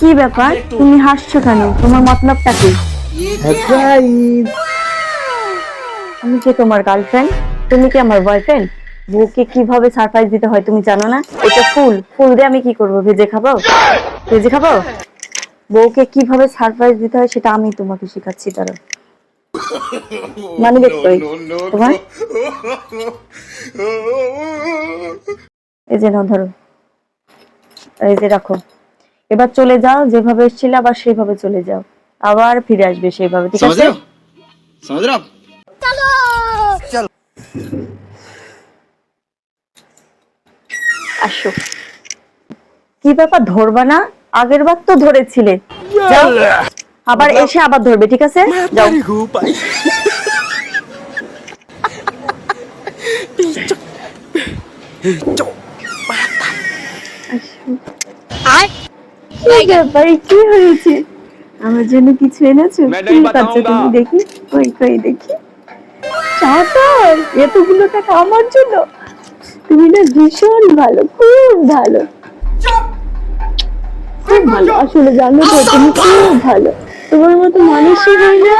কি ব্যাপার, তুমি হাসছো কেন? তোমার মতলবটা কি? আমি কি তোমার গার্লফ্রেন্ড? তুমি কি আমার বয়ফ্রেন্ড? বউকে কিভাবে সারপ্রাইজ দিতে হয় তুমি জানো না? এটা ফুল, ফুল দিয়ে আমি কি করব? ভেজে খাবো? ভেজে খাবো? বউকে কিভাবে সারপ্রাইজ দিতে হয় সেটা আমি তোমাকে শেখাচ্ছি। তারা মানে কই তোমার? এই যে নাও, ধরো, এই যে রাখো। এবার চলে যাও, যেভাবে এসেছিলে আবার সেভাবে চলে যাও, আবার ফিরে আসবে সেইভাবে, ঠিক আছে? समझ रहे हो আসো। কি ব্যাপার, ধরবা না? আগের বার তো ধরেছিলে। যাও, আবার এসে আবার ধরবে, ঠিক আছে? যাও। কি ব্যাপার, কি হয়েছে? আমার জন্য কিছু এনেছো? কি লুকাচ্ছ তুমি? দেখি, কই কই দেখি। চাদর? এতগুলো টাকা আমার জন্য? তুমি না ভীষণ ভালো, খুব ভালো, খুব ভালো। আসলে জানো তো, তুমি খুব ভালো। তোমার মতো মানুষই হয় না।